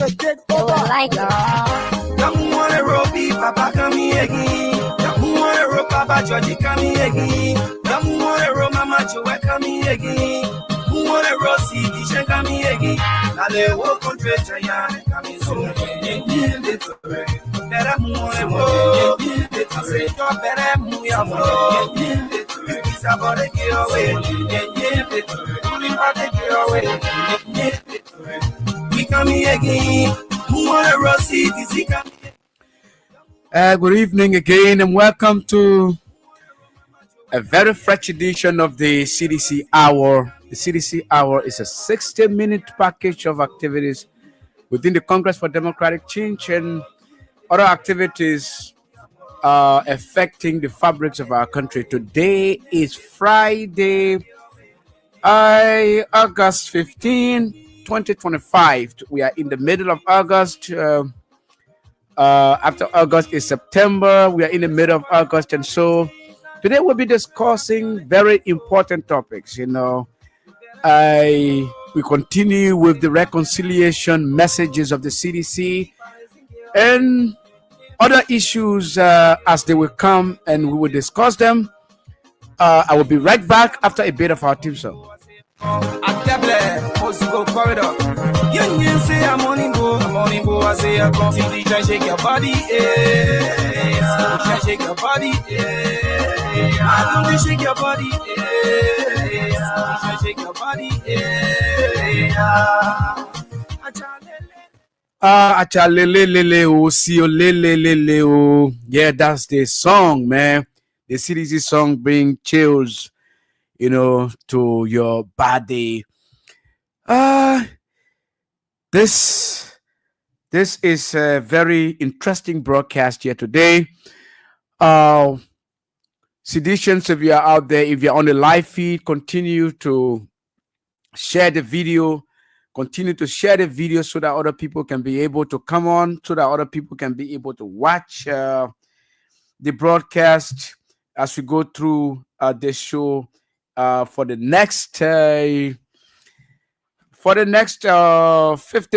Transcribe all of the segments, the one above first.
They will like Papa come again. Papa Georgie come again. Mama Joe come again. Who want a Rossi Tisha come again. Now they walk on Treasure coming soon. Better move I say better move your it's about to get away. We coming again. Who want a Rossi Tisha come. Good evening again, and welcome to a very fresh edition of the Cdc Hour. The Cdc Hour is a 60-minute package of activities within the Congress for Democratic Change and other activities affecting the fabrics of our country. Today is Friday, August 15, 2025. We are in the middle of August. After August is September. We are in the middle of August, and so today we'll be discussing very important topics. We continue with the reconciliation messages of the CDC and other issues as they will come, and we will discuss them. I will be right back after a bit of our team song. You say I'm on go, I say I come see you shake your body, shake your body, I don't shake your body, shake your body, yeah, that's the song, man. The CDC song bring chills, to your body. This is a very interesting broadcast here today. Citizens, if you are out there, if you're on the live feed, continue to share the video. Continue to share the video so that other people can be able to come on, so that other people can be able to watch the broadcast as we go through this show for the next 50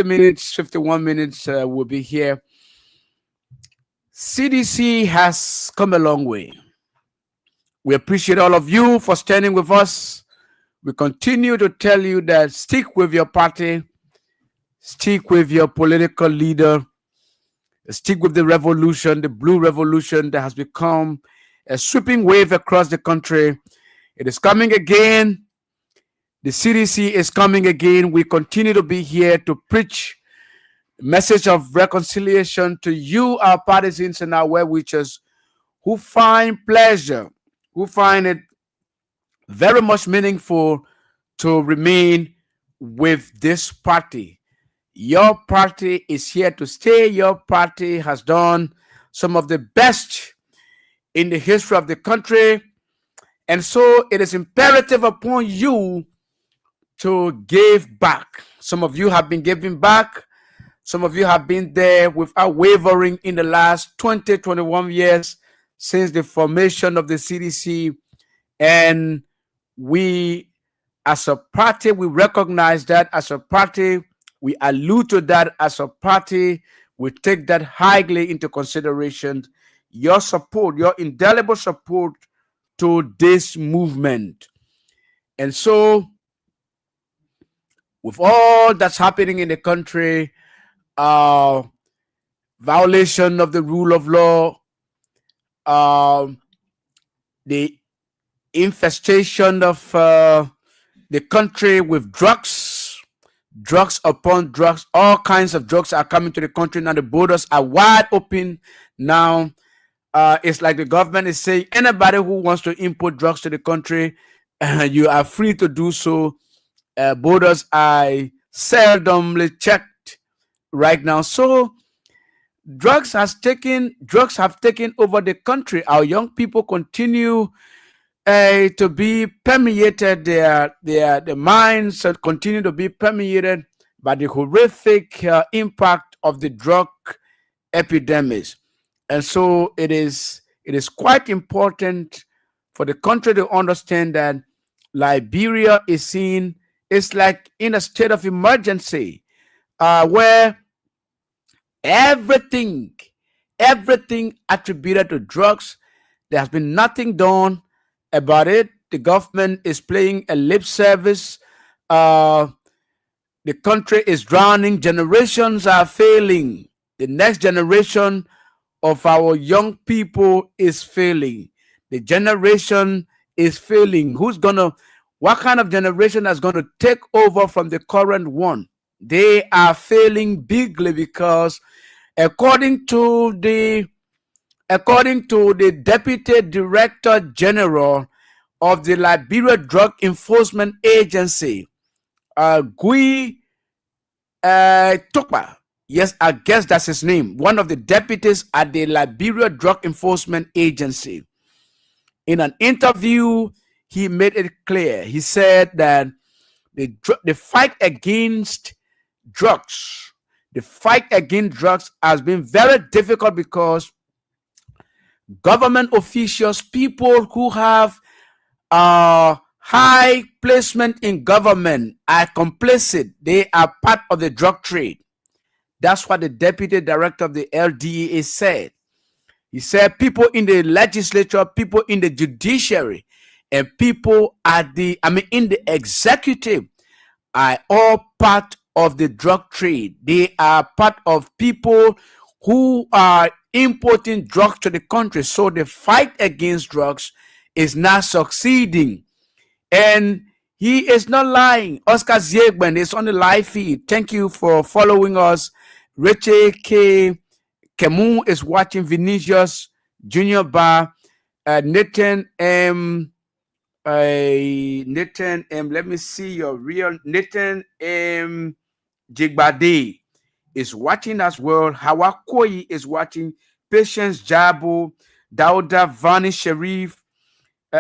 minutes, 51 minutes, we'll be here. CDC has come a long way. We appreciate all of you for standing with us. We continue to tell you that stick with your party, stick with your political leader, stick with the revolution, the blue revolution that has become a sweeping wave across the country. It is coming again. The CDC is coming again. We continue to be here to preach a message of reconciliation to you, our partisans and our well-wishers, who find pleasure, who find it very much meaningful to remain with this party. Your party is here to stay. Your party has done some of the best in the history of the country. And so it is imperative upon you to give back. Some of you have been giving back. Some of you have been there without wavering in the last 20, 21 years since the formation of the CDC. And we, as a party, we recognize that. As a party, we allude to that. As a party, we take that highly into consideration. Your support, your indelible support to this movement. And so, with all that's happening in the country, violation of the rule of law, the infestation of the country with drugs upon drugs, all kinds of drugs are coming to the country now. The borders are wide open now. It's like the government is saying anybody who wants to import drugs to the country, you are free to do so. Borders are seldomly checked right now. So drugs have taken over the country. Our young people continue to be permeated. Their minds continue to be permeated by the horrific impact of the drug epidemics. And so it is quite important for the country to understand that Liberia is like in a state of emergency, where Everything, everything attributed to drugs. There has been nothing done about it. The government is playing a lip service. Uh, the country is drowning. Generations are failing. The next generation of our young people is failing. The generation is failing. What kind of generation is going to take over from the current one? They are failing bigly because according to the Deputy Director General of the Liberia Drug Enforcement Agency, Gui Tokpa. Yes, I guess that's his name. One of the deputies at the Liberia Drug Enforcement Agency. In an interview, he made it clear. He said that the fight against drugs, has been very difficult because government officials, people who have high placement in government, are complicit. They are part of the drug trade. That's what the deputy director of the LDEA said. He said people in the legislature, people in the judiciary, and people in the executive are all part of the drug trade. They are part of people who are importing drugs to the country. So the fight against drugs is not succeeding. And he is not lying. Oscar Ziegman is on the live feed. Thank you for following us. Richie K. Kemu is watching. Vinicius Junior Bar. Nathan M. Nathan M. Let me see your real Nathan M. Jigbade is watching as well. Hawakoi is watching. Patience Jabo. Dauda Vani Sharif.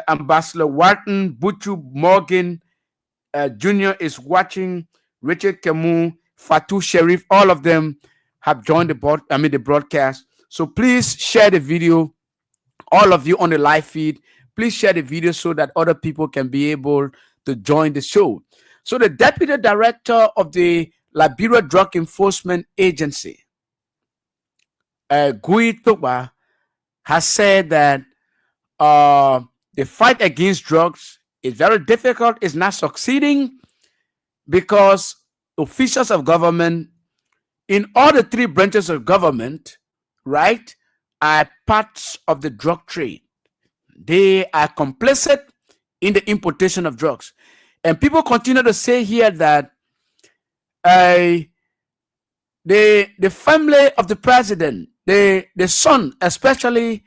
Ambassador Wharton, Buchu Morgan Jr. is watching. Richard Kemu, Fatu Sharif, all of them have joined the broadcast. So please share the video. All of you on the live feed, please share the video so that other people can be able to join the show. So the deputy director of the Liberia Drug Enforcement Agency, Gui Tokba, has said that the fight against drugs is very difficult. It's not succeeding because officials of government in all the three branches of government, right, are parts of the drug trade. They are complicit in the importation of drugs. And people continue to say here that the family of the president, the son, especially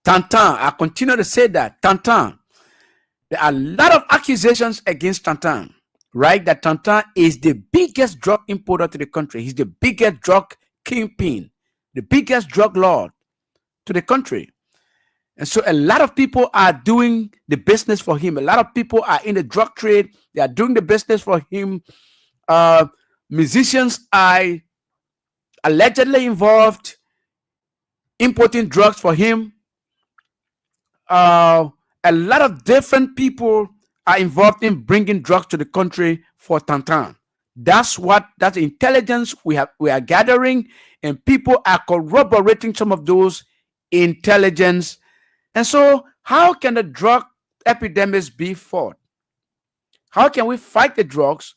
Tantan, I continue to say that Tantan. There are a lot of accusations against Tantan, right? That Tantan is the biggest drug importer to the country. He's the biggest drug kingpin, the biggest drug lord to the country. And so a lot of people are doing the business for him. A lot of people are in the drug trade. They are doing the business for him. Musicians are allegedly involved importing drugs for him. A lot of different people are involved in bringing drugs to the country for Tantan. That's intelligence we are gathering, and people are corroborating some of those intelligence. And so, how can the drug epidemics be fought? How can we fight the drugs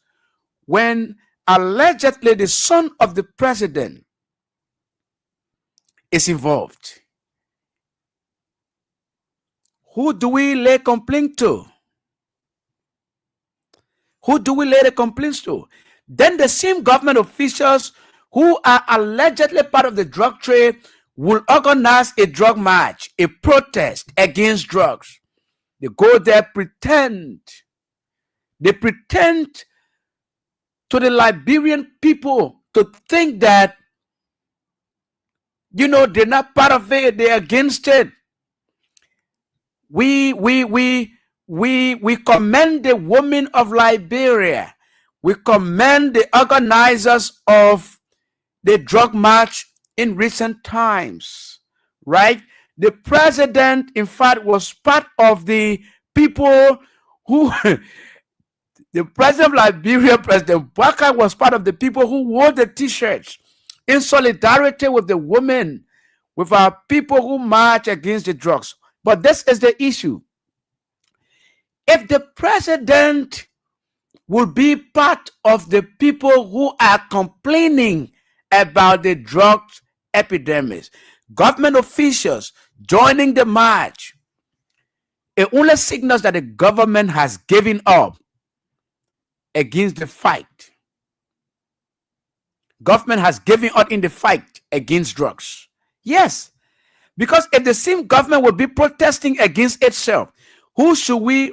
when allegedly the son of the president is involved? Who do we lay complaint to? Who do we lay the complaints to? Then the same government officials who are allegedly part of the drug trade will organize a drug march, a protest against drugs. They go there, pretend to the Liberian people to think that, they're not part of it, they're against it. We commend the women of Liberia. We commend the organizers of the drug march in recent times, right? The president, in fact, was part of the people who The president of Liberia, President Baka, was part of the people who wore the t-shirts in solidarity with the women, with our people who march against the drugs. But this is the issue. If the president will be part of the people who are complaining about the drug epidemics, government officials joining the march, it only signals that the government has given up against the fight. Government has given up in the fight against drugs. Yes, because if the same government will be protesting against itself, who should the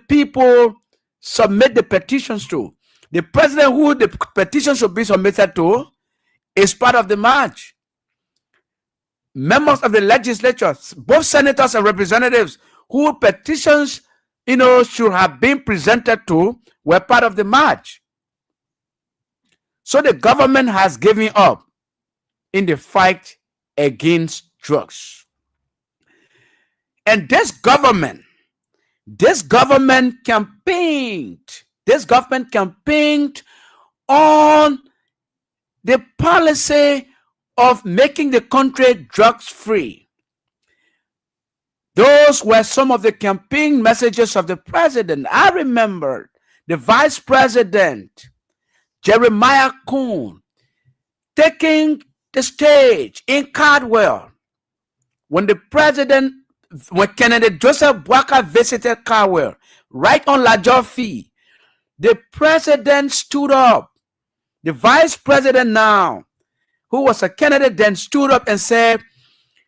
people submit the petitions to? The president who the petition should be submitted to is part of the march. Members of the legislature, both senators and representatives who petitions should have been presented to, were part of the march. So the government has given up in the fight against drugs. And this government campaigned on the policy of making the country drugs free. Those were some of the campaign messages of the president. I remember the vice president, Jeremiah Kuhn, taking the stage in Caldwell when Kennedy Joseph Bwaka visited Caldwell, right on La Joffe. The president stood up. The vice president now, who was a candidate, then stood up and said,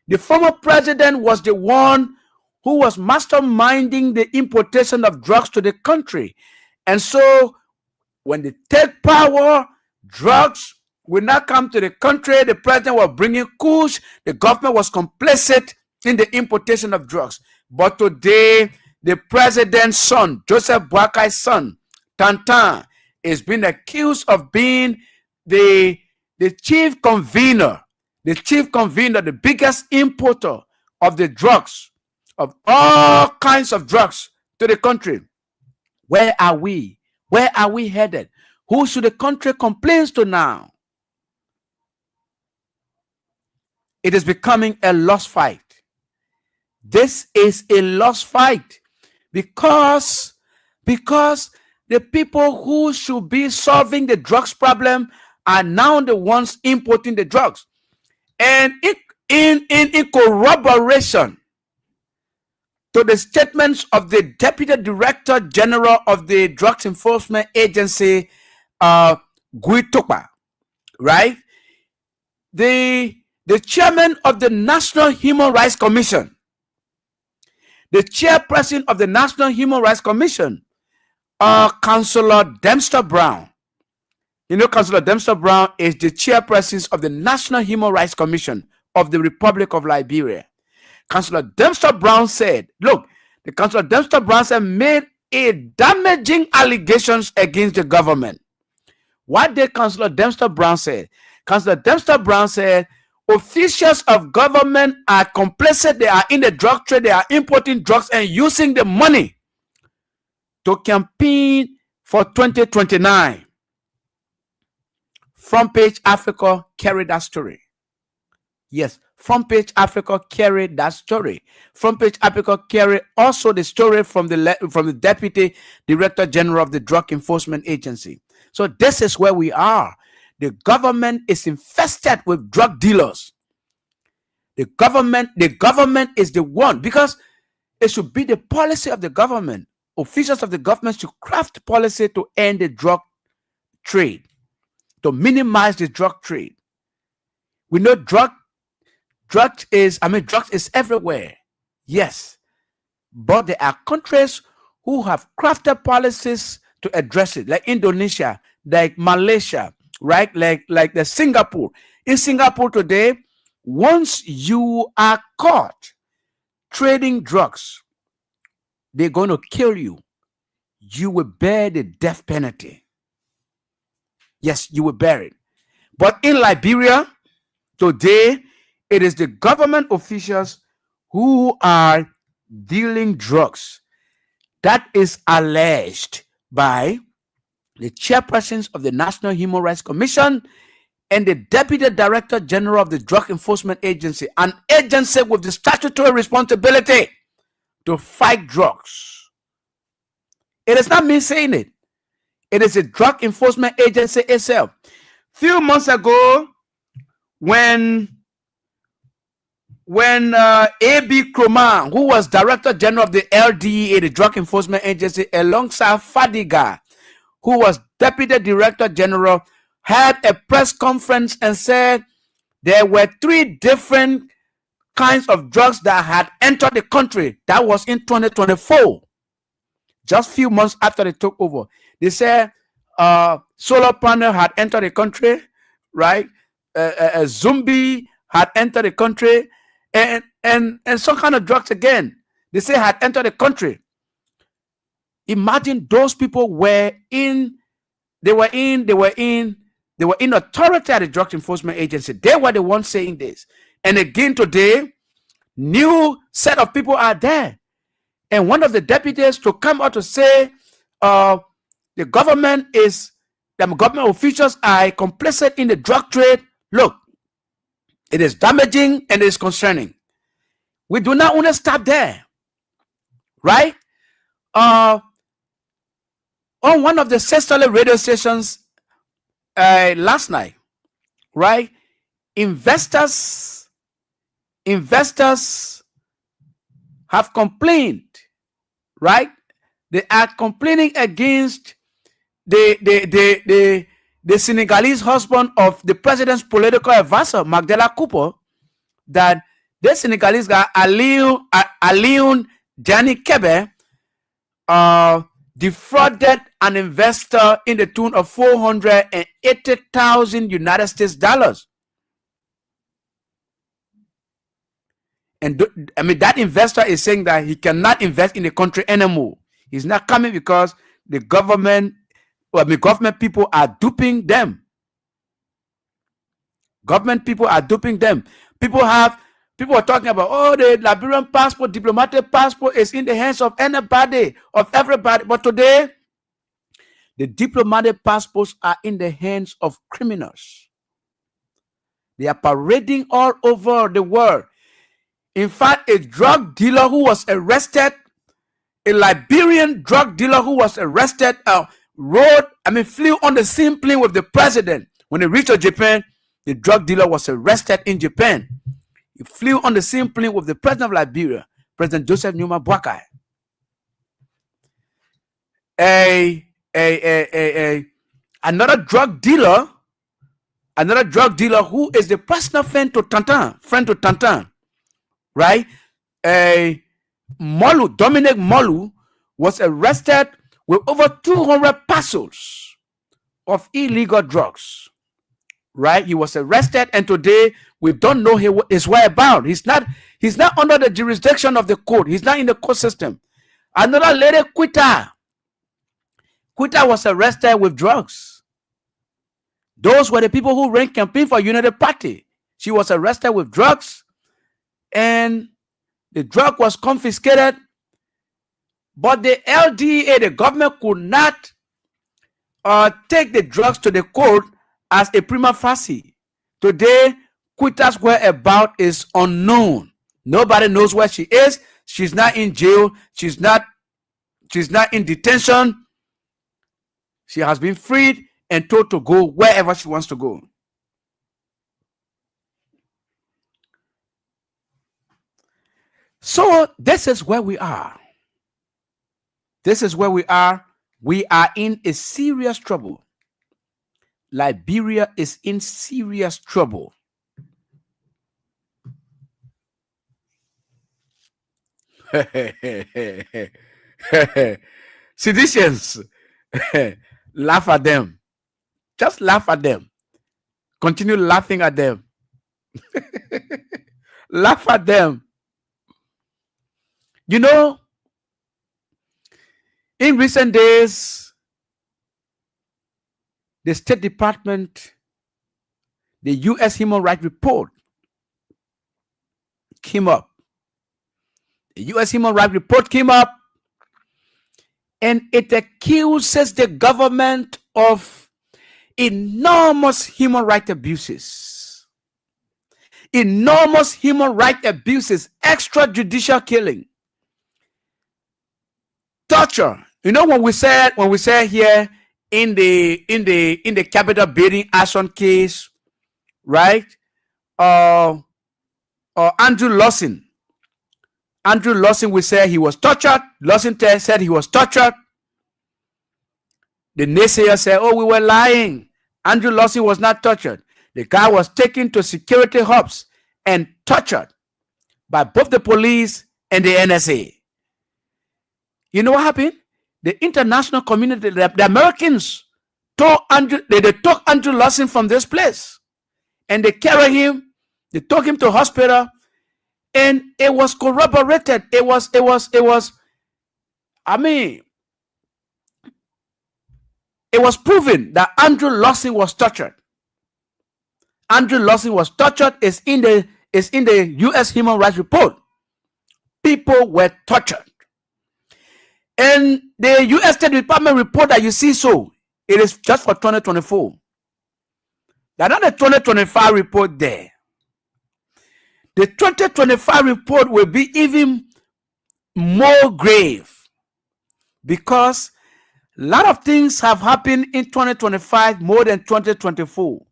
the former president was the one who was masterminding the importation of drugs to the country. And so when they take power, drugs will not come to the country. The president was bringing kush. The government was complicit in the importation of drugs. But today, the president's son, Joseph Boakai's son, Tantan, is being accused of being the chief convener, the biggest importer of the drugs, of all kinds of drugs to the country. Where are we? Where are we headed? Who should the country complain to now? It is becoming a lost fight. This is a lost fight because the people who should be solving the drugs problem are now the ones importing the drugs. And in corroboration to the statements of the Deputy Director General of the Drugs Enforcement Agency, Gui Tokpa, right? The chairman of the National Human Rights Commission, the chairperson of the National Human Rights Commission, Councillor Dempster Brown. Councillor Dempster Brown is the chairperson of the National Human Rights Commission of the Republic of Liberia. Councillor Dempster Brown said, made a damaging allegations against the government. What did Councillor Dempster Brown say? Councillor Dempster Brown said, officials of government are complicit. They are in the drug trade. They are importing drugs and using the money to campaign for 2029. Front Page Africa carried that story. Yes, Front Page Africa carried that story. Front Page Africa carried also the story from the Deputy Director General of the Drug Enforcement Agency. So this is where we are. The government is infested with drug dealers. The government is the one, because it should be the policy of the government. Officials of the government should craft policy to end the drug trade, to minimize the drug trade. We know drugs is everywhere. Yes. But there are countries who have crafted policies to address it, like Indonesia, like Malaysia, right? Like the Singapore. In Singapore today, once you are caught trading drugs, they're going to kill you. You will bear the death penalty. Yes, you will bear it. But in Liberia, today, it is the government officials who are dealing drugs that is alleged by the chairpersons of the National Human Rights Commission and the Deputy Director General of the Drug Enforcement Agency, an agency with the statutory responsibility to fight drugs. It is not me saying it. It is the Drug Enforcement Agency itself. Few months ago, when A.B. Kroman, who was Director General of the LDEA, the Drug Enforcement Agency, alongside Fadiga, who was Deputy Director General, had a press conference and said there were 3 different kinds of drugs that had entered the country. That was in 2024, just a few months after they took over. They said solar panel had entered the country, right? A zombie had entered the country, and some kind of drugs again, they say had entered the country. Imagine those people were in authority at the Drug Enforcement Agency. They were the ones saying this. And again today, new set of people are there. And one of the deputies to come out to say the government officials are complicit in the drug trade. Look, it is damaging and it is concerning. We do not want to stop there, right? On one of the sisterly radio stations last night, right? Investors have complained, right? They are complaining against the Senegalese husband of the president's political advisor, Magdala Cooper, that the Senegalese guy, Alioune Jani Kebe, defrauded an investor in the tune of $480,000 United States dollars. And that investor is saying that he cannot invest in the country anymore. He's not coming because the government people are duping them. Government people are duping them. People are talking about, the Liberian passport, diplomatic passport is in the hands of anybody, of everybody. But today, the diplomatic passports are in the hands of criminals. They are parading all over the world. In fact, a drug dealer who was arrested, a Liberian drug dealer who was arrested, flew on the same plane with the president. When he reached Japan, the drug dealer was arrested in Japan. He flew on the same plane with the president of Liberia, President Joseph Numa Boakai. Another drug dealer who is the personal friend to Tantan, right? Dominic Molu was arrested with over 200 parcels of illegal drugs, right? He was arrested, and today we don't know his whereabouts. He's not under the jurisdiction of the court. He's not in the court system. Another lady, Quita was arrested with drugs. Those were the people who ran campaign for United Party. She was arrested with drugs, and the drug was confiscated. But the LDA, the government, could not take the drugs to the court as a prima facie. Today, Quita's whereabouts is unknown. Nobody knows where she is. She's not in jail. She's not in detention. She has been freed and told to go wherever she wants to go. So this is where we are. This is where we are. We are in a serious trouble. Liberia is in serious trouble. Seditious. Laugh at them. Just laugh at them. Continue laughing at them. Laugh at them. You know, in recent days, the State Department, the U.S. Human Rights Report came up. The U.S. Human Rights Report came up, and it accuses the government of enormous human rights abuses. Enormous human rights abuses, extrajudicial killing, torture. You know, when we said here in the capital building action case, right? Andrew Lawson, we said he was tortured. Lawson said he was tortured. The naysayer said, oh, we were lying. Andrew Lawson was not tortured. The guy was taken to security hubs and tortured by both the police and the NSA. You know what happened? The international community, the Americans, took Andrew Lawson from this place, and they carried him. They took him to hospital, and it was corroborated. It was. I mean, it was proven that Andrew Lawson was tortured. Andrew Lawson was tortured. Is in the U.S. Human Rights Report. People were tortured. And the U.S. State Department report that you see, so it is just for 2024. That's not the 2025 report there. The 2025 report will be even more grave, because a lot of things have happened in 2025 more than 2024.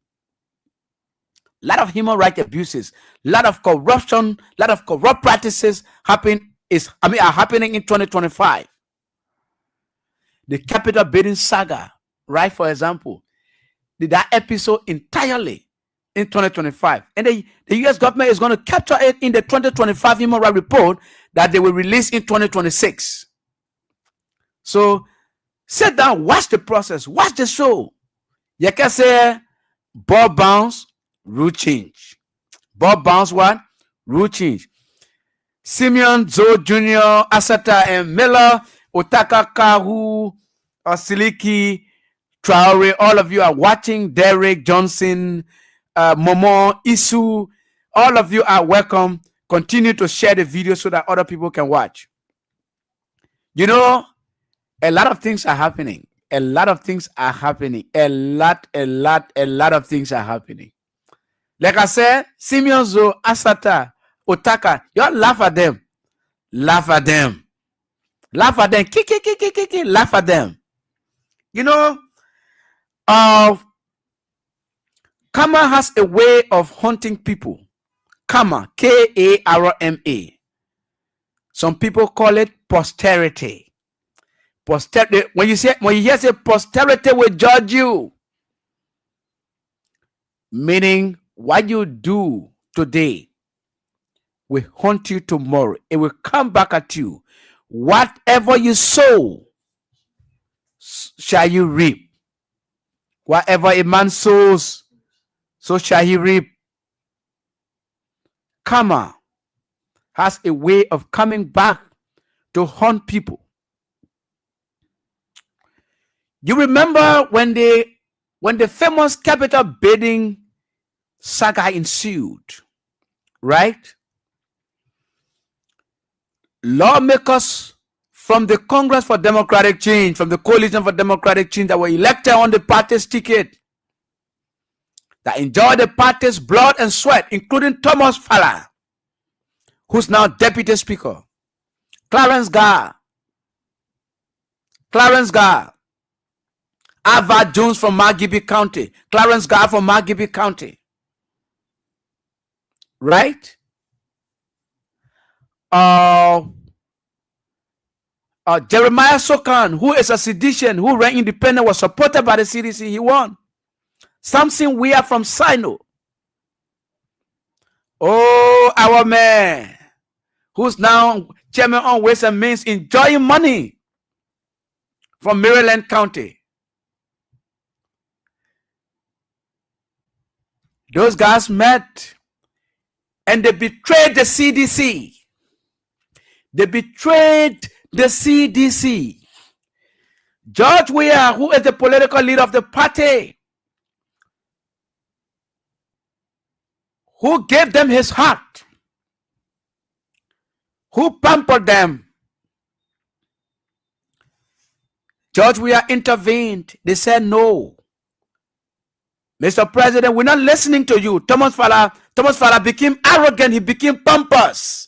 A lot of human rights abuses, a lot of corruption, a lot of corrupt practices are happening in 2025. The Capitol building saga, right? For example, that episode entirely in 2025. And the U.S. government is going to capture it in the 2025 Human Rights Report that they will release in 2026. So sit down, watch the process, watch the show. You can say, Bob bounce, rule change. Bob bounce what? Rule change. Simeon, Zoe Jr., Asata, and Miller, Otaka Kahu, Siliki, Traore, all of you are watching. Derek Johnson, Momo, Isu, all of you are welcome. Continue to share the video so that other people can watch. You know, a lot of things are happening. A lot of things are happening. A lot of things are happening. Like I said, Simeon, Zoe, Asata, Otaka, you all laugh at them. Laugh at them. Laugh at them. Laugh at them. You know, Karma has a way of haunting people. Karma, Karma. Some people call it posterity. Posterity. When you hear say posterity will judge you, meaning what you do today will haunt you tomorrow. It will come back at you. Whatever you sow, shall you reap. Whatever a man sows, so shall he reap. Karma has a way of coming back to haunt people. You remember when the famous Capitol building saga ensued, right? Lawmakers from the Congress for Democratic Change, from the Coalition for Democratic Change, that were elected on the party's ticket, that enjoyed the party's blood and sweat, including Thomas Fowler, who's now Deputy Speaker, Clarence Garr, Ava Jones from Margibi County, Clarence Garr from Margibi County, right? Jeremiah Sokan, who is a sedition, who ran independent, was supported by the CDC. He won. Something weird from Sino. Oh, our man, who's now chairman on Ways and Means, enjoying money from Maryland County. Those guys met and they betrayed the CDC. They betrayed the CDC. George Weah, who is the political leader of the party, who gave them his heart, who pampered them, George Weah intervened. They said no. Mr. President, we're not listening to you. Thomas Fala became arrogant. He became pompous.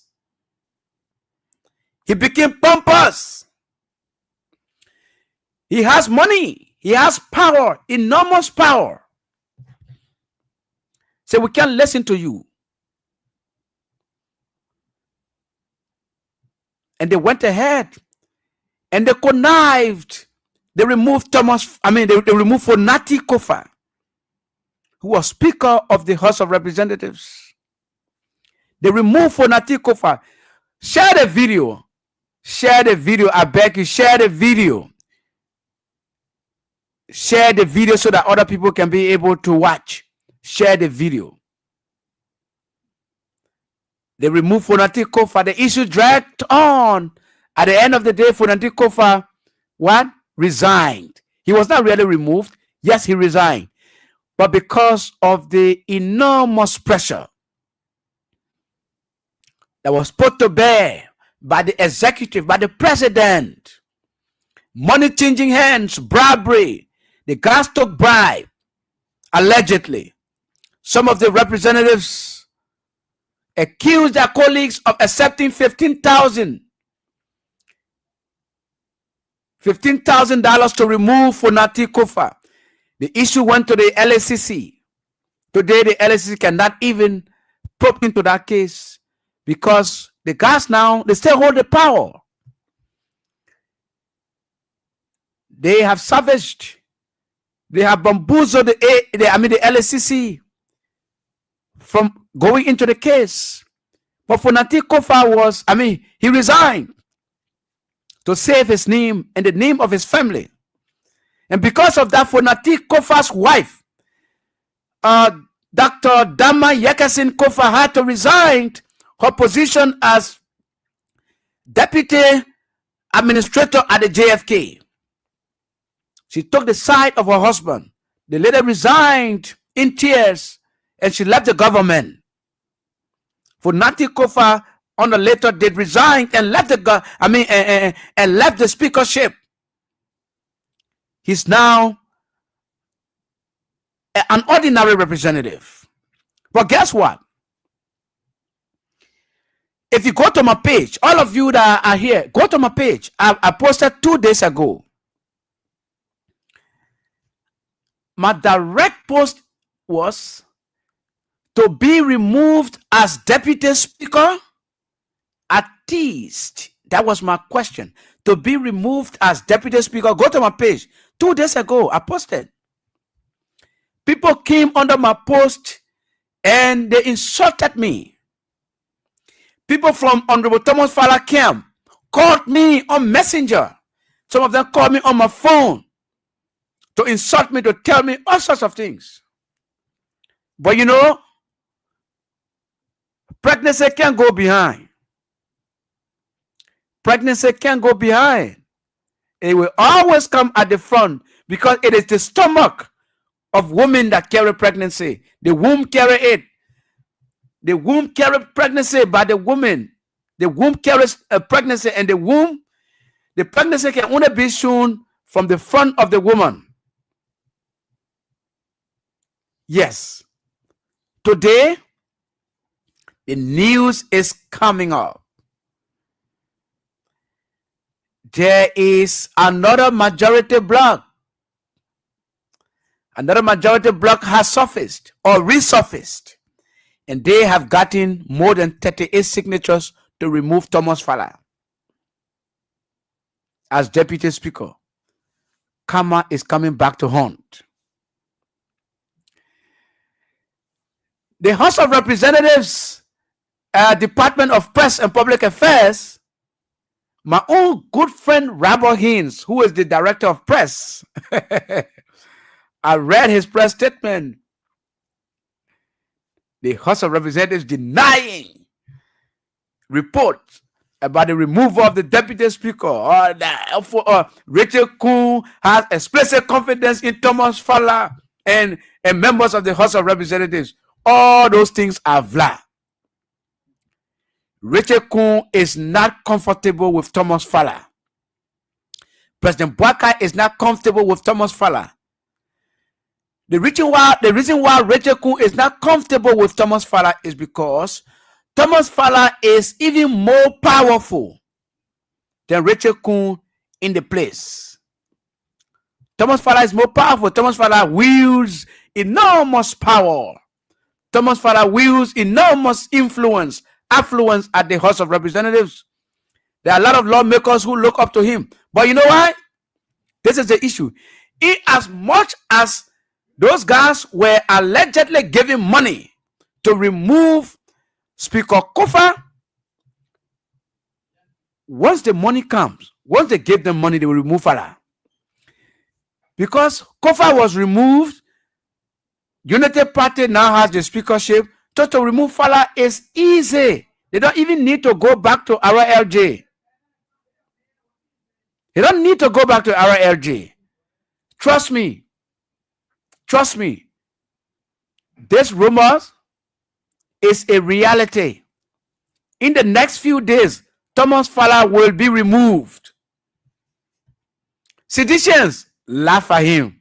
He became pompous. He has money. He has power, enormous power. So we can't listen to you. And they went ahead and they connived. They removed they removed Fonati Kofa, who was Speaker of the House of Representatives. They removed Fonati Kofa. Share the video. Share the video. I beg you, share the video. Share the video so that other people can be able to watch. Share the video. They removed Fonati Kofa. The issue dragged on. At the end of the day, Fonati Kofa, what? Resigned. He was not really removed. Yes, he resigned. But because of the enormous pressure that was put to bear by the executive, by the president, money changing hands, bribery, the guys took bribe, allegedly. Some of the representatives accused their colleagues of accepting $15,000 to remove Fonati Kofa. The issue went to the LACC. Today, the LACC cannot even probe into that case because the guys now, they still hold the power. They have savaged. They have bamboozled the LACC from going into the case. But Fonati Kofa he resigned to save his name and the name of his family. And because of that, Fonati Kofa's wife, Dr. Dama Yekasin Kofa, had to resign her position as deputy administrator at the JFK. She took the side of her husband. The lady resigned in tears and she left the government. Fonati Kofa on the later date resigned and left and left the speakership. He's now an ordinary representative. But guess what? If you go to my page, all of you that are here, go to my page. I posted 2 days ago. My direct post was to be removed as deputy speaker. At least that was my question. To be removed as deputy speaker. Go to my page. 2 days ago, I posted. People came under my post and they insulted me. People from Honorable Thomas Fala camp called me on Messenger. Some of them called me on my phone to insult me, to tell me all sorts of things. But you know, pregnancy can't go behind. Pregnancy can't go behind. It will always come at the front because it is the stomach of women that carry pregnancy. The womb carry it. The womb carry pregnancy by the woman. The womb carries a pregnancy, and the pregnancy can only be shown from the front of the woman. Yes. Today, the news is coming up. There is another majority bloc. Another majority bloc has surfaced or resurfaced, and they have gotten more than 38 signatures to remove Thomas Fala as deputy speaker. Karma is coming back to haunt. The House of Representatives, Department of Press and Public Affairs, my own good friend Robert Haynes, who is the director of press, I read his press statement. The House of Representatives denying reports about the removal of the deputy speaker, or Rachel Kuhn has explicit confidence in Thomas Fala and members of the House of Representatives. All those things are vla. Rachel Kuhn is not comfortable with Thomas Fala. President Boakai is not comfortable with Thomas Fala. The reason why Rachel Kuhn is not comfortable with Thomas Fala is because Thomas Fala is even more powerful than Rachel Kuhn in the place. Thomas Fala is more powerful. Thomas Fala wields enormous power. Thomas Fala wields enormous affluence at the House of Representatives. There are a lot of lawmakers who look up to him. But you know why? This is the issue. In as much as those guys were allegedly giving money to remove Speaker Kofa, once the money comes, once they give them money, they will remove Fala. Because Kofa was removed, Unity Party now has the speakership. Just to remove Fala is easy. They don't even need to go back to RLJ. They don't need to go back to RLJ. Trust me. Trust me. This rumors is a reality. In the next few days, Thomas Fala will be removed. Seditians laugh at him.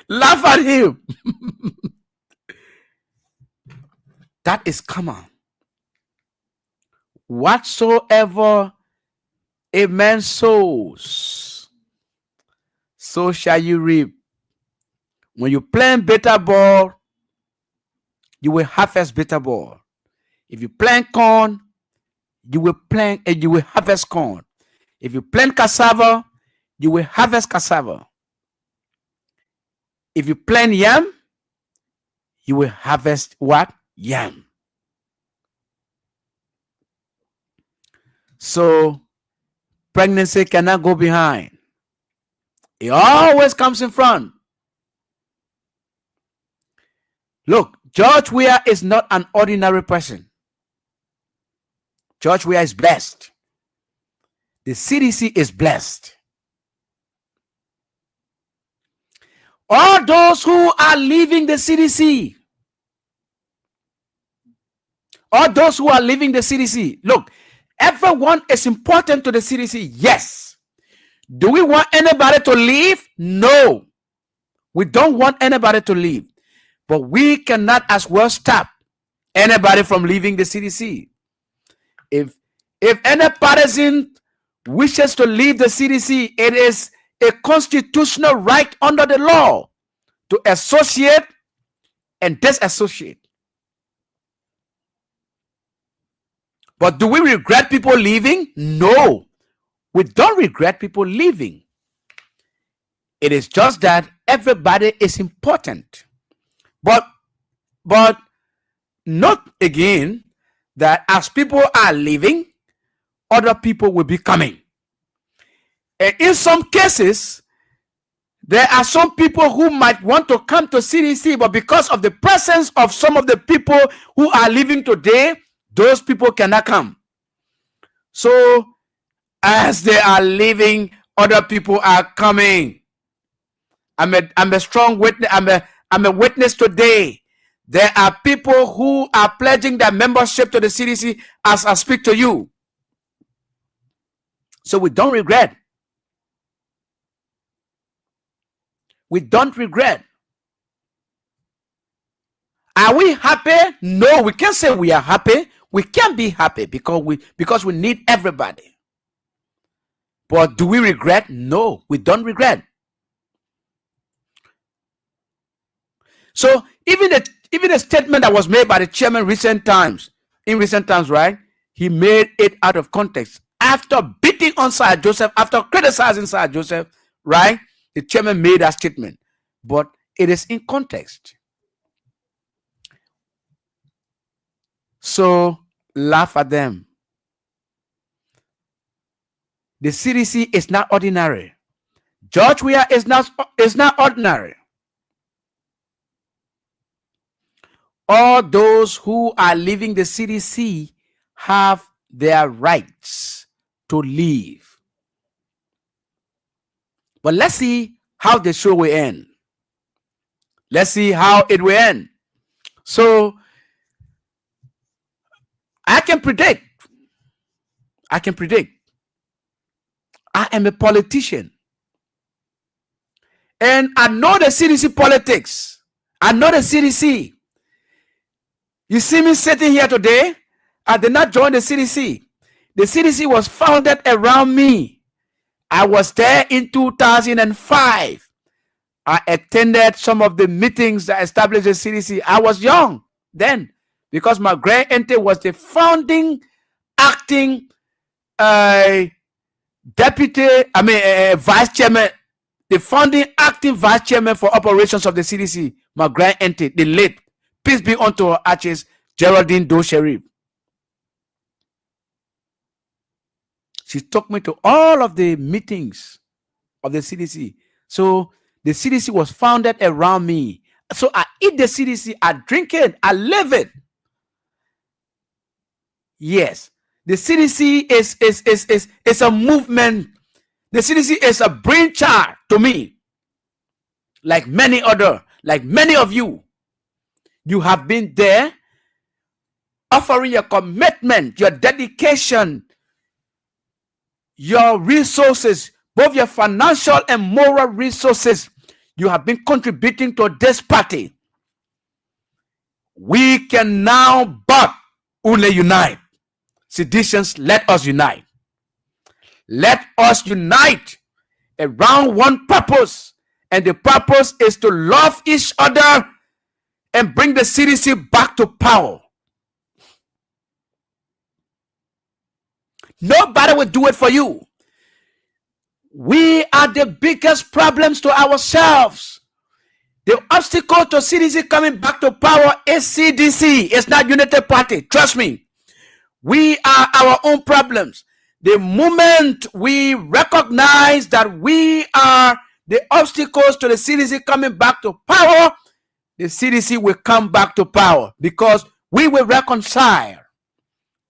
Laugh at him. That is common. Whatsoever a man sows, so shall you reap. When you plant bitter ball, you will harvest bitter ball. If you plant corn, you will harvest corn. If you plant cassava, you will harvest cassava. If you plant yam, you will harvest what? Yam. So pregnancy cannot go behind. It always comes in front. Look, George Weah is not an ordinary person. George Weah is blessed. The CDC is blessed. All those who are leaving the CDC, look, everyone is important to the CDC. Yes. Do we want anybody to leave? No. We don't want anybody to leave. But we cannot as well stop anybody from leaving the CDC. If any partisan wishes to leave the CDC, it is a constitutional right under the law to associate and disassociate. But do we regret people leaving? No, we don't regret people leaving. It is just that everybody is important. But note again that as people are leaving, other people will be coming. And in some cases, there are some people who might want to come to CDC, but because of the presence of some of the people who are leaving today, those people cannot come. So as they are leaving, other people are coming. I'm a strong witness. I'm a witness today. There are people who are pledging their membership to the CDC as I speak to you. So we don't regret. We don't regret. Are we happy? No, we can't say we are happy. We can't be happy because we need everybody. But do we regret? No, we don't regret. So even a statement that was made by the chairman in recent times, right? He made it out of context. After beating on Sir Joseph, after criticizing Sir Joseph, right? The chairman made that statement. But it is in context. So laugh at them. The CDC is not ordinary. George Weah is not ordinary. All those who are leaving the CDC have their rights to leave. But let's see how the show will end. Let's see how it will end. So I can predict. I can predict. I am a politician. And I know the CDC politics. I know the CDC. You see me sitting here today. I did not join the CDC. The CDC was founded around me. I was there in 2005. I attended some of the meetings that established the CDC. I was young then because my great auntie was the founding acting vice chairman, the founding acting vice chairman for operations of the CDC. My great auntie, the late, peace be unto her ashes, Geraldine Doe Sharif. She took me to all of the meetings of the CDC. So the CDC was founded around me. So I eat the CDC, I drink it, I live it. Yes, the CDC is a movement. The CDC is a brainchild to me. Like many of you, you have been there offering your commitment, your dedication, your resources, both your financial and moral resources. You have been contributing to this party. We can now but only unite. Seditions, let us unite. Let us unite around one purpose. And the purpose is to love each other and bring the CDC back to power. Nobody will do it for you. We are the biggest problems to ourselves. The obstacle to CDC coming back to power is CDC. It's not United Party. Trust me. We are our own problems. The moment we recognize that we are the obstacles to the CDC coming back to power, the CDC will come back to power because we will reconcile.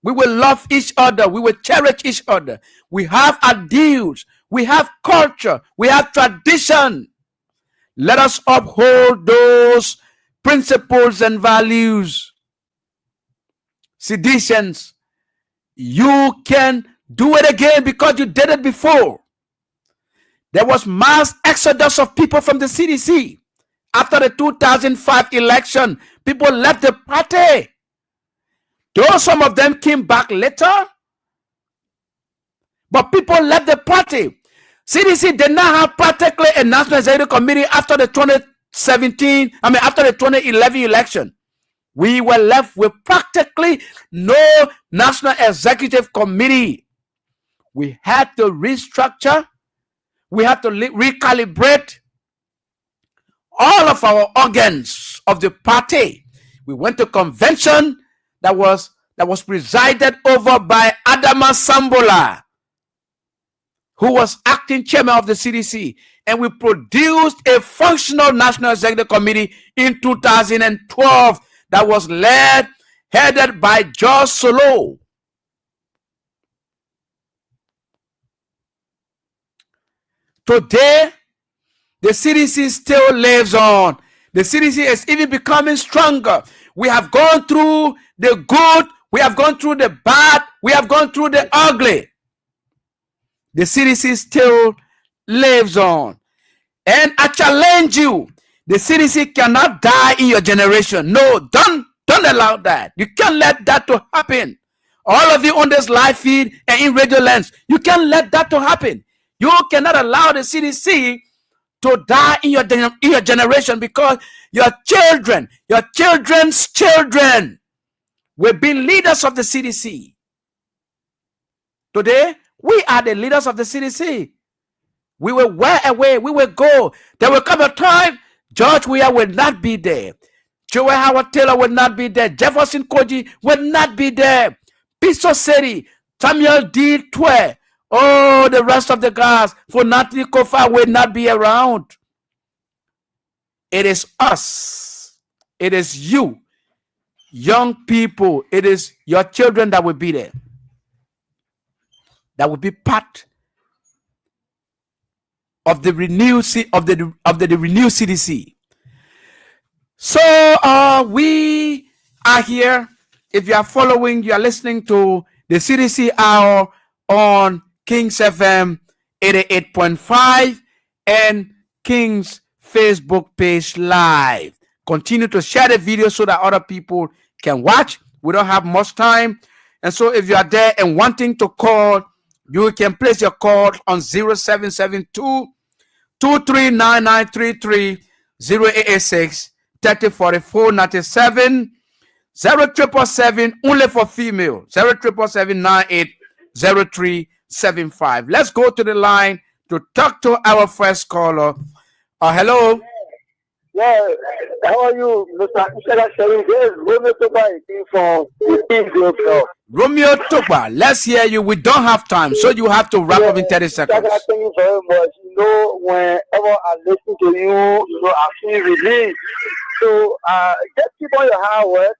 We will love each other. We will cherish each other. We have ideals. We have culture. We have tradition. Let us uphold those principles and values. Seditions, you can do it again because you did it before. There was mass exodus of people from the CDC. After the 2005 election, people left the party. Though some of them came back later, but people left the party. CDC did not have practically a national executive committee after the 2011 election. We were left with practically no national executive committee. We had to restructure. We had to recalibrate all of our organs of the party. We went to convention that was presided over by Adama Sambola, who was acting chairman of the CDC, and we produced a functional national executive committee in 2012 that was headed by George Solo. Today, the CDC still lives on. The CDC is even becoming stronger. We have gone through the good, we have gone through the bad, we have gone through the ugly. The CDC still lives on. And I challenge you, the CDC cannot die in your generation. No, don't allow that. You can't let that to happen. All of you on this live feed and in Radio Lens, you can't let that to happen. You cannot allow the CDC to die in your generation because your children, your children's children will be leaders of the CDC. Today, we are the leaders of the CDC. We will wear away. We will go. There will come a time George Weah will not be there. Joel Howard Taylor will not be there. Jefferson Koji will not be there. Piso Seri, Samuel D. Twe, oh, the rest of the guys, Funati Kofa will not be around. It is us. It is you, young people. It is your children that will be there. That will be part of the renewed renewed CDC. So we are here If you are following, you are listening to the CDC Hour on Kings FM 88.5 and King's Facebook page live. Continue to share the video so that other people can watch. We don't have much time. And so if you are there and wanting to call, you can place your call on 0772 239933 0886 3044 97 0777 only for female 0777 0375. Let's go to the line to talk to our first caller. Hello. Yeah, how are you, Mr. Romeo Toba from Romeo Toba, let's hear you. We don't have time, so you have to wrap up in 30 seconds. Thank you very much. You know, whenever I listen to you, I feel relieved. So just keep on your hard work.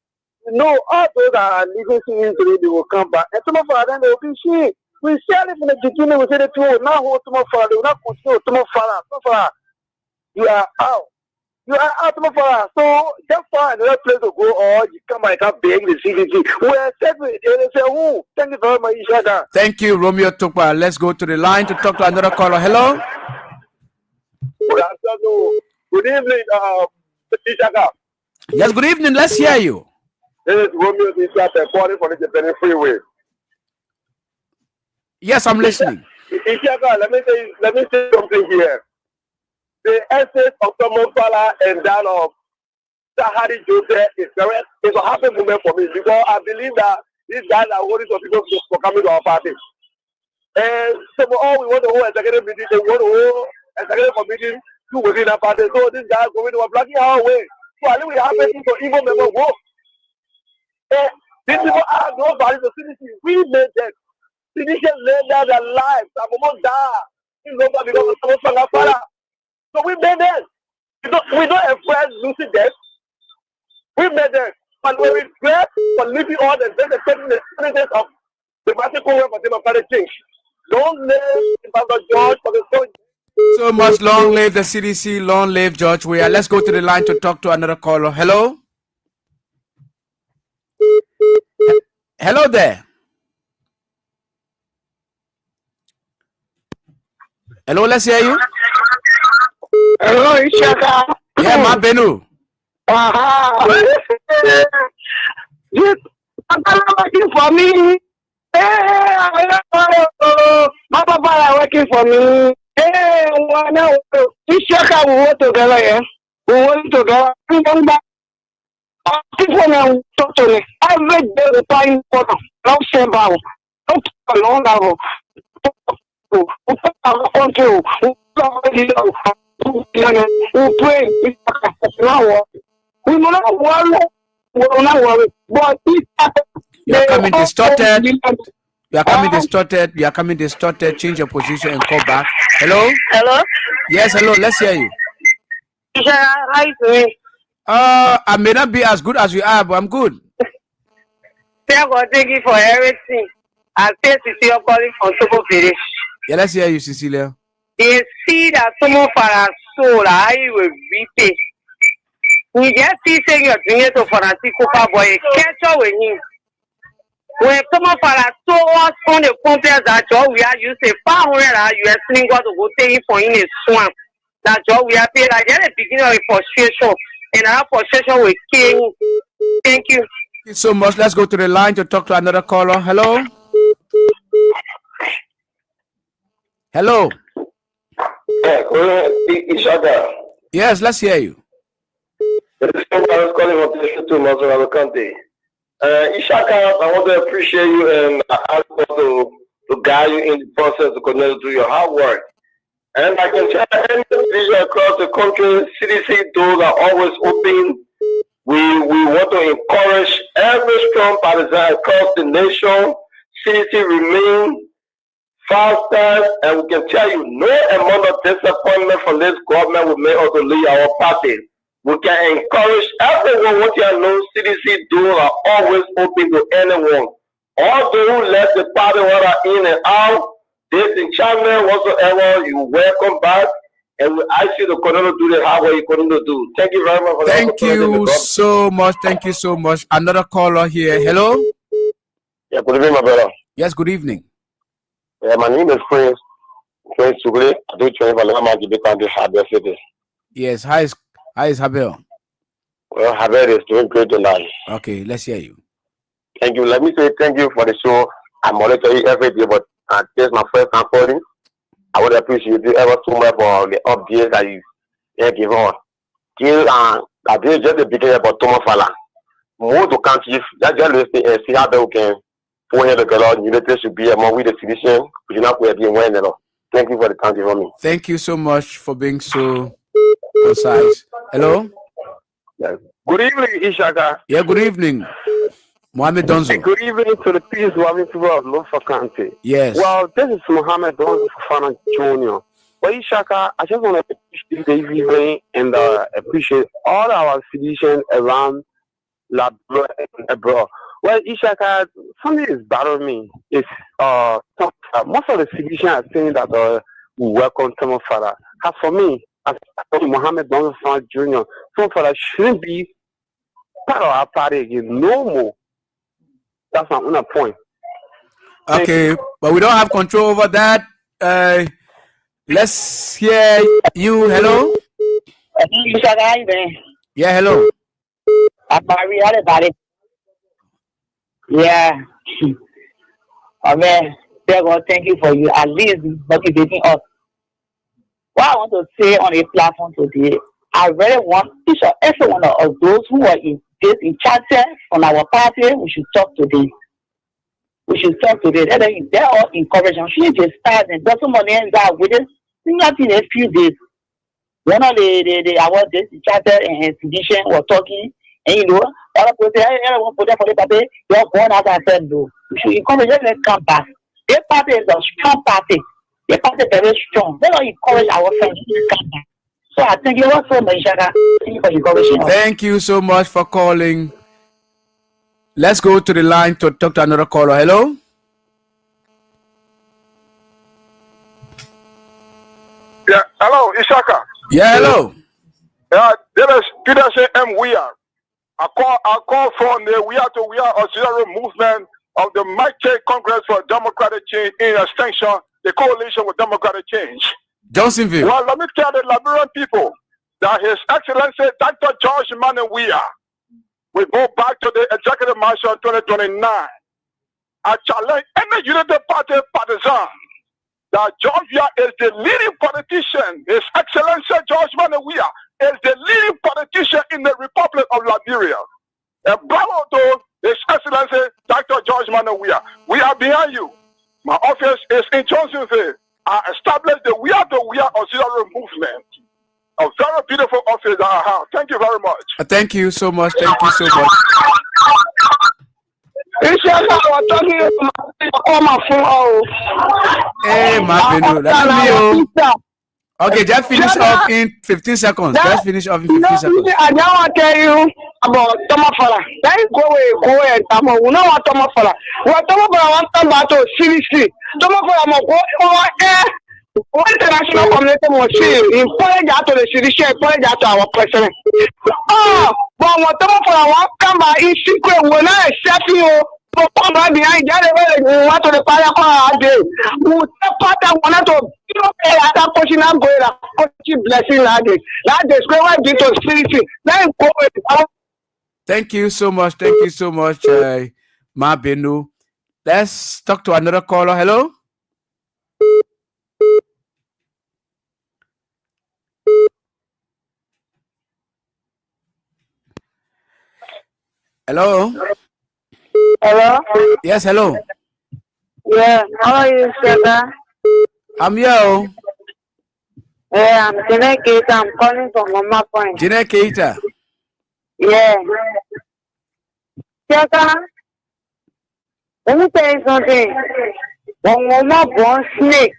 You know, all those that are listening to you today, they will come back. And some of them, they will be seen. We said it from the beginning, we said it too. Now, they will not continue. You are out. You are out of fire. So just find another place to go, or you come and beg the CDC. We are separate. They say, "Oh, thank you very much, Ishaka." Thank you, Romeo Topa. Let's go to the line to talk to another caller. Hello. Good afternoon. Good evening, Ishaka. Yes, good evening. Let's hear you. This is Romeo Ishaka, calling from the Japan Freeway. Yes, I'm listening. Ishaka, let me say something here. The essence of Tomo Fala and that of Sahari Joseph is a happy moment for me because I believe that these guys are worried for people for coming to our party. And so all we want to hold executive meeting, they want to hold executive committee to within our party. So these guys going to blocking our way. So I think we have to even member work. And these people are no value to CDC. We made them. CDC laid down their lives. I'm almost there. It's over because of Tomo Fala. So we made them. We don't afraid losing them. We made them. But we regret for leaving all the sentences of the practical work for democratic change. Don't live in Pastor George for the soul. So much. Long live the CDC. Long live George Weah. Let's go to the line to talk to another caller. Hello. Hello there. Hello, let's hear you. Hello, Ishaka. Yeah, my Benu. Yes, I'm working for me. Hey, my papa are working for me. Hey, now Ishaka, we work together. Yeah, we work together. People now talk to me. Every day we find for long same bow. Don't talk long level. We pray. We will not worry. But you are coming distorted. You are coming distorted. You are coming distorted. Change your position and call back. Hello. Hello. Yes, hello. Let's hear you. How you doing? I may not be as good as you are, but I'm good. Thank you for everything. I say Cecilia calling from Togo Village. Yeah, let's hear you, Cecilia. They see that someone for a soul, I will repay. We just see saying you're doing it for a Copa boy, catch up with him. When someone for a soul was on the compare that job, we are using 500 US single to go take for in a swamp. That job we are paid at the beginning of a frustration, and our frustration with King. Thank you. Thank you so much. Let's go to the line to talk to another caller. Hello. Hello. Ishaka. Yes, let's hear you. This is I was calling from the to Mazuraba County. Ishaka, I want to appreciate you and I want to guide you in the process to continue to do your hard work. And I can tell any individual across the country, CDC doors are always open. We want to encourage every strong partisan across the nation. CDC remain faster, and we can tell you no amount of disappointment from this government will make us to leave our party. We can encourage everyone what you know CDC doors are always open to anyone. All those who left the party whether in and out, this in China, whatsoever, you welcome back. and we ask you to continue to do the hard work you continue to do. Thank you very much for Thank you so much. Thank you so much. Another caller here. Hello. Yeah, good evening, my brother. Yes, good evening. My name is Prince Sugli. I do train for Lama Gibi County, Habel City. Yes, hi is Habel. Well, Habel is doing great tonight. Okay, let's hear you. Thank you. Let me say thank you for the show. I monitor you every day, but this is my first time calling. I would appreciate you ever so much for the updates that you give on. I did just the beginning about Thomas Fala. More to countries, just listen and see how they can phone the girl. You know, should be among with the physician. You know, we're being one. Thank you for the time for me. Thank you so much for being so concise. Hello. Yes. Good evening, Ishaka. Yeah, good evening, Mohammed Donzo. Good evening to the peace loving people of Lofa County. Yes. Well, this is Mohammed Donzo Fana Jr. Well, Ishaka, I just want to appreciate the evening and appreciate all our physicians around Labrador and abroad. Well, Ishaka, something is bothering me. It's most of the physicians are saying that we welcome Thomas Father. As for me, as Mohammed Donzo Fana Jr., Thomas Father shouldn't be part of our party again. No more. That's my own point. Okay, but we don't have control over that. Let's hear you. Hello. Yeah, hello. Yeah. Amen. Dear God, thank you for you at least motivating us. What I want to say on a platform today, I really want each and every one of those who are in charter from our party, we should talk today. They're all encouraged. I'm sure they start and got some money and that with it. Not in a few days. One of the our charter and physician were talking, and you know, all of people say, I want to put that for the party. You're going out and said, no. We should encourage them to come back. Their party is a strong party. Their party is very strong. They don't encourage our friends to come back. So I thank you so much, Shaka. Thank you for encouraging us. Thank you so much for calling. Let's go to the line to talk to another caller. Hello. Yeah, hello, Ishaka. Yeah, hello. Yeah, there is Peterson M. We are. I call from the We Are Auxiliary Movement of the Market Congress for Democratic Change in extension, the coalition with Democratic Change. Johnsonville. Well, let me tell the Liberian people that His Excellency Dr. George Manuel Weah will go back to the Executive March in 2029. I challenge any Unity Party partisan that George Weah is the leading politician. His Excellency George Manuel Weah is the leading politician in the Republic of Liberia. And bravo to His Excellency Dr. George Manuel Weah. We are behind you. My office is in Johnsonville. I established the We Are Auxiliary Movement. A very beautiful office that I have. Thank you very much. Thank you so much. Thank you so much. Hey, Mabinu. Okay, just finish off in 15 seconds. Just finish off in 15 seconds. I don't want to tell you about Tomafala. That is go away. We know what Tomafala. What Tomafala wants to battle seriously. Tomafala must go over there. What international community must see in pulling out to the judiciary, pulling out to our president. Oh, but what Tomafala wants to come by in secret will not accept you. Come right behind the other want to the fire all day. We part of one to other pushing and going blessing like this. Like this, go right into spirit. Then go with. Thank you so much. Thank you so much, Mabinu. Let's talk to another caller. Hello. Hello. Hello? Yes, hello. Yeah, how are you, Sega? I'm yo. Yeah, I'm Jeanette Keita. I'm calling from Mama Point. Jeanette Keita. Yeah. Sega, let me tell you something. When Mama born snake,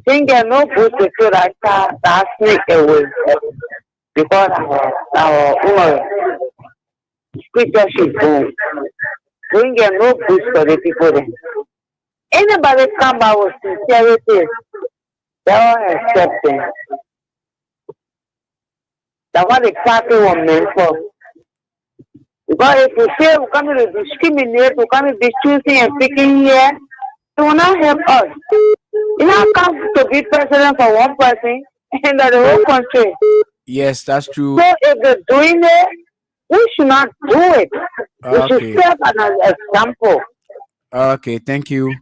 think there no good to kill that snake away. Because our scripture should go. We get no boost for the people then. Anybody come out with sincerity, They are accepting. That's what the party was meant for. Because if you say we come to discriminate, we come to be choosing and picking here, it will not help us. You know, come to be president for one person in the whole country. Yes, that's true. So if they're doing it, we should not do it. We should serve as an example. Okay, thank you.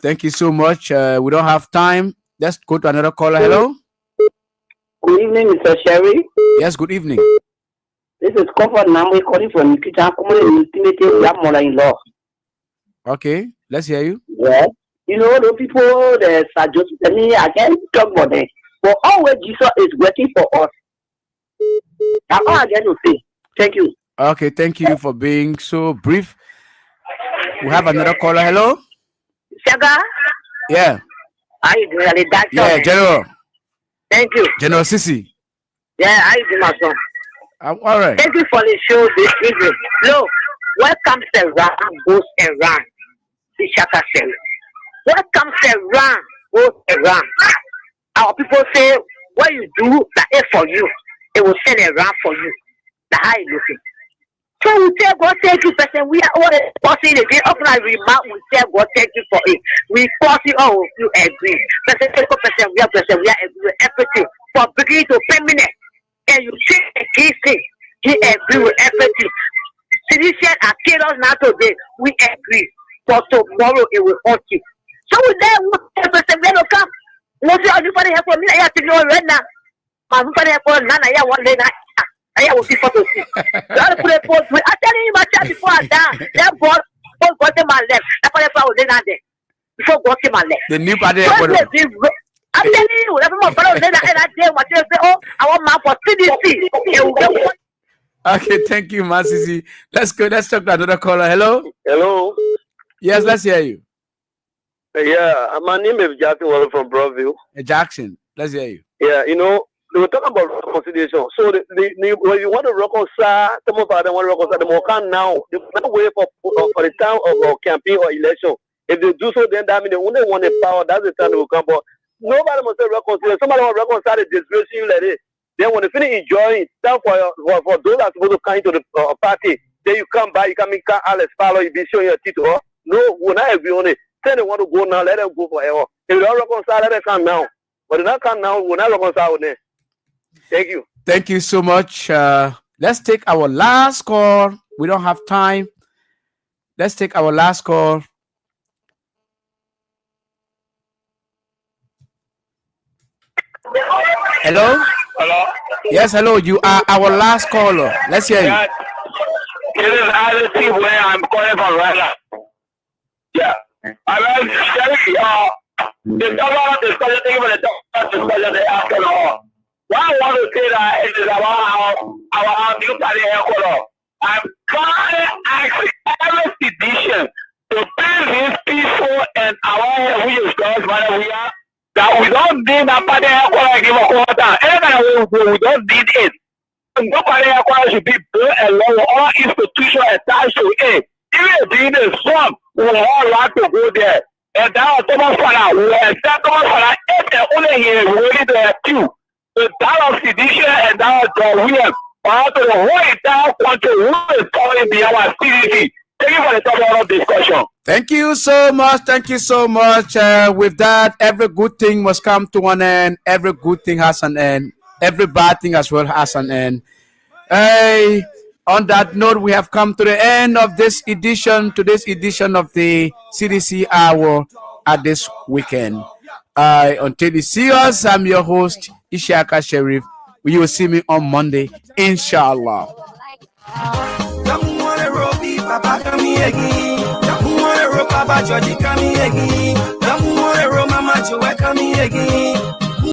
Thank you so much. We don't have time. Let's go to another caller. Hello. Good evening, Mr. Sherry. Yes, good evening. This is Comfort Namwe calling from Nikita, we have mother-in-law. Okay, let's hear you. Yes. You know, the people that are just telling me, I can't talk about them. But always Jesus is working for us. That's all I get to say. Thank you. Okay, thank you for being so brief. We have another caller. Hello. Shaga? Yeah. How you doing? Yeah, General. Thank you. General Sisi. Yeah, how you doing, my son? All right. Thank you for the show this evening. Look, what comes around goes around. The Shaka said. What comes around goes around. Our people say, what you do, that is for you. It will send around for you. That's how you looking. So we tell God, thank you, person. We are all passing again. Up and I remark, we tell God, thank you for it. We pass it, oh, you agree. Person, we are agree with everything. For beginning to permanent. And you say against it, he agree with everything. Citizens are killing us now today. We agree. For tomorrow it will haunt you. So we then person we don't come. What you are help for me? I have to know right now. I'm going to help for Nana. I want to I will see photos. I tell you my child before I die. That God got in my left. That's why I was in there. Before God came my left. The new party. I'm telling you, that's my brother said that day. What you say? Oh, I want my for CDC. Okay, thank you, Masisi. Let's go. Let's talk to another caller. Hello. Hello. Yes, let's hear you. Yeah, my name is Jackson from Broadview. Jackson, let's hear you. Yeah, you know, we were talking about reconciliation. So when you want to reconcile, some of them want to reconcile. The more can now. They can't wait for the time of campaign or election. If they do so, then that means they only want the power. That's the time they will come. But nobody must say reconcile. Somebody will reconcile the disgrace you like this. Then when they finish enjoying, time for those that are supposed to come into the party, then you come back, you come in, Alex follow, you be showing your teeth. Oh, no, we're not agree on it. Say they want to go now, let them go forever. If they don't reconcile, let them come now. But if they don't come now, we're not reconcile with them. Thank you. Thank you so much. Let's take our last call. We don't have time. Let's take our last call. Hello? Hello? Yes, hello. You are our last caller. Let's hear you. This is Alice where I'm calling from right now. Yeah. I mean, the government discussion, even the discussion they ask all. What I want to say that it is about our new party headquarters. I'm trying to ask every citizen to be this peaceful and our which is God's mother we are. That we don't need that party headquarters give a quarter. Anything we don't need it. No party headquarters should be built along all institutions attached to it. Even if being a slum, we will all like to go there. And now Thomas Fala, we will accept Thomas Fala if they only here we ready to have two. The dollar of sedition and dollar John Williams. But to the whole entire country, who is calling beyond our CDC. Thank you for the topic of discussion. Thank you so much. Thank you so much. With that, every good thing must come to an end. Every good thing has an end. Every bad thing as well has an end. Hey, on that note, we have come to the end of today's edition of the CDC Hour at this weekend. Until you see us, I'm your host, Ishaka Sharif. You will see me on Monday, inshallah. Papa coming again. Papa Georgie coming again. Mama Joe coming again.